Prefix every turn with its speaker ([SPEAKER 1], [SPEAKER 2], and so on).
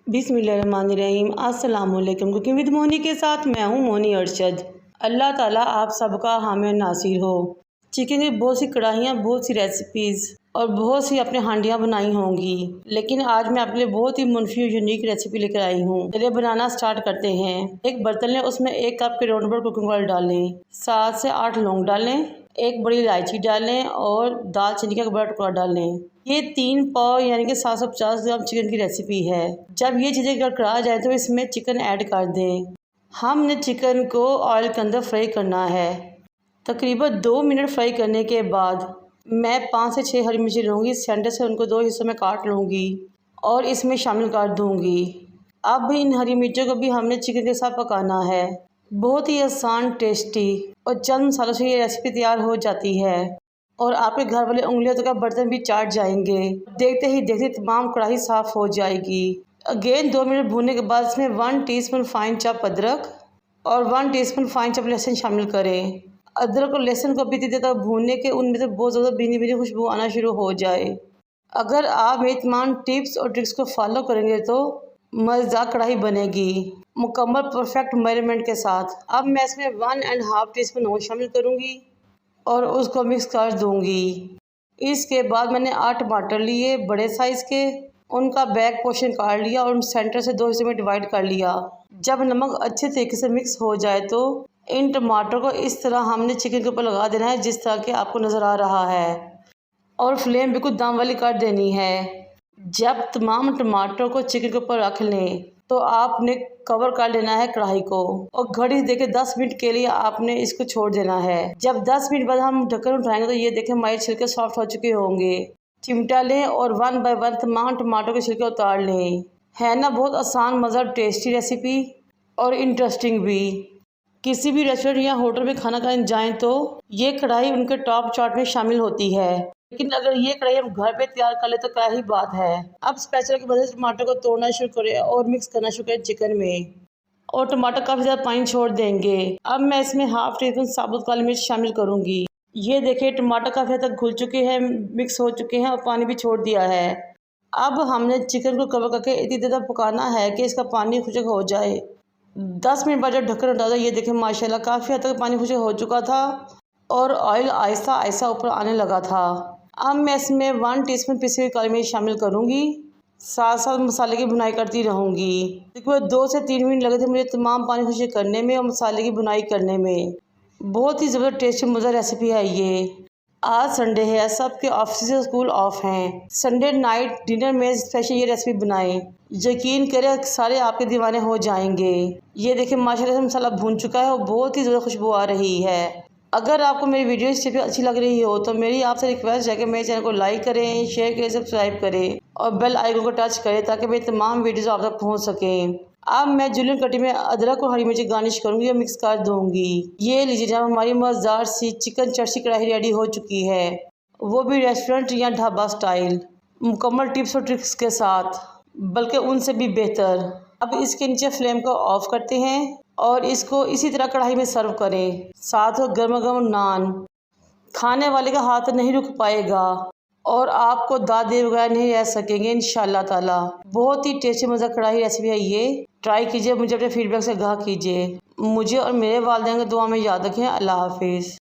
[SPEAKER 1] बिस्मिल्लाहिर्रहमानिर्रहीम। अस्सलाम वालेकुम। कुकिंग विद मोनी के साथ मैं हूँ मोनी अरशद। अल्लाह ताला आप सबका हामी नासिर हो। चिकन की बहुत सी कढ़ाइयाँ, बहुत सी रेसिपीज़ और बहुत सी अपने हांडियाँ बनाई होंगी, लेकिन आज मैं आपके लिए बहुत ही मुनफी यूनिक रेसिपी लेकर आई हूँ। चलिए बनाना स्टार्ट करते हैं। एक बर्तन लें, उसमें 1 कप के राउंड अबाउट कुकिंग ऑयल डालें, 7 से 8 लौंग डालें, 1 बड़ी इलायची डालें और दालचीनी का बड़ा टुकड़ा डालें। ये 3 पाव यानी कि 750 ग्राम चिकन की रेसिपी है। जब ये चीज़ें कड़ा जाए तो इसमें चिकन ऐड कर दें। हमने चिकन को ऑयल के अंदर फ्राई करना है। तकरीबन 2 मिनट फ्राई करने के बाद मैं 5 से 6 हरी मिर्ची लूँगी, सेंटर से उनको 2 हिस्सों में काट लूँगी और इसमें शामिल कर दूँगी। अब इन हरी मिर्चों को भी हमने चिकन के साथ पकाना है। बहुत ही आसान, टेस्टी और चंद मसालों से ये रेसिपी तैयार हो जाती है और आपके घर वाले उंगलियों तक का बर्तन भी चाट जाएंगे। देखते ही देखते तमाम कढ़ाई साफ़ हो जाएगी। अगेन 2 मिनट भूनने के बाद इसमें 1 टीस्पून फाइन चॉप अदरक और 1 टीस्पून फाइन चॉप लहसुन शामिल करें। अदरक और लहसुन को भी इतनी देर तक भूनने के उनमें से बहुत ज़्यादा भीनी भीनी खुशबू आना शुरू हो जाए। अगर आप मेरी तमाम टिप्स और ट्रिक्स को फॉलो करेंगे तो मज़ेदार कढ़ाई बनेगी, मुकम्मल परफेक्ट मेजरमेंट के साथ। अब मैं इसमें 1.5 टीस्पून नमक शामिल करूँगी और उसको मिक्स कर दूँगी। इसके बाद मैंने 8 टमाटर लिए बड़े साइज़ के, उनका बैक पोर्शन काट लिया और सेंटर से 2 हिस्सों में डिवाइड कर लिया। जब नमक अच्छे तरीके से मिक्स हो जाए तो इन टमाटर को इस तरह हमने चिकन के ऊपर लगा देना है, जिस तरह के आपको नज़र आ रहा है, और फ्लेम बिल्कुल दम वाली कर देनी है। जब तमाम टमाटर को चिकन के ऊपर रख लें तो आपने कवर कर लेना है कढ़ाई को और घड़ी देके 10 मिनट के लिए आपने इसको छोड़ देना है। जब 10 मिनट बाद हम ढक्कन उठाएंगे तो ये देखें हमारे छिलके सॉफ्ट हो चुके होंगे। चिमटा लें और 1 बाय 1 तमाम टमाटर के छिलके उतार लें। है ना बहुत आसान, मज़ा, टेस्टी रेसिपी और इंटरेस्टिंग भी। किसी भी रेस्टोरेंट या होटल में खाना खाने जाएं तो ये कढ़ाई उनके टॉप चार्ट में शामिल होती है, लेकिन अगर ये कढ़ाई हम घर पे तैयार कर ले तो क्या ही बात है। अब स्पैचुला की मदद से टमाटर को तोड़ना शुरू करें और मिक्स करना शुरू करें चिकन में, और टमाटर काफ़ी ज़्यादा पानी छोड़ देंगे। अब मैं इसमें 1/2 टीस्पून साबुत काली मिर्च शामिल करूँगी। ये देखिए टमाटर काफ़ी हद तक घुल चुके हैं, मिक्स हो चुके हैं और पानी भी छोड़ दिया है। अब हमने चिकन को कवर करके इतनी देर तक पकाना है कि इसका पानी खुश्क हो जाए। 10 मिनट बाद जब ढक्कन हटा दो, ये देखें माशाल्लाह काफ़ी हद तक पानी खुश्क हो चुका था और ऑयल आहिस्ता आहिस्ता ऊपर आने लगा था। अब मैं इसमें 1 टीस्पून पिसी हुई काली मिर्च शामिल करूँगी, साथ साथ मसाले की भुनाई करती रहूँगी। तकरीबन 2 से 3 मिनट लगे थे मुझे तमाम पानी खुश्क करने में और मसाले की भुनाई करने में। बहुत ही ज़बरदस्त टेस्टी मज़ेदार रेसिपी है ये। आज संडे है, सबके ऑफिस से स्कूल ऑफ हैं। संडे नाइट डिनर में स्पेशल ये रेसिपी बनाएं। यकीन करें सारे आपके दीवाने हो जाएंगे। ये देखिए माशाल्लाह से मसाला भून चुका है और बहुत ही ज़्यादा खुशबू आ रही है। अगर आपको मेरी वीडियो रेसिपी अच्छी लग रही हो तो मेरी आपसे रिक्वेस्ट है कि मेरे चैनल को लाइक करें, शेयर करें, सब्सक्राइब करें और बेल आइकन को टच करें ताकि मेरी तमाम वीडियोज़ आप तक पहुँच सकें। अब मैं जुलियन कटी में अदरक और हरी मिर्ची गार्निश करूँगी और मिक्स कर दूँगी। ये लीजिए जब हमारी मज़ेदार सी चिकन चर्ची कढ़ाई रेडी हो चुकी है, वो भी रेस्टोरेंट या ढाबा स्टाइल, मुकम्मल टिप्स और ट्रिक्स के साथ, बल्कि उनसे भी बेहतर। अब इसके नीचे फ्लेम को ऑफ करते हैं और इसको इसी तरह कढ़ाई में सर्व करें। साथ हो गर्मा गर्म नान, खाने वाले का हाथ नहीं रुक पाएगा और आपको दाद दिए बगैर नहीं रह सकेंगे इंशाल्लाह ताला। बहुत ही टेस्टी मज़ा कढ़ाई रेसिपी है ये। ट्राई कीजिए, मुझे अपने फीडबैक से आगाह कीजिए। मुझे और मेरे वालिदैन को दुआ में याद रखें। अल्लाह हाफिज़।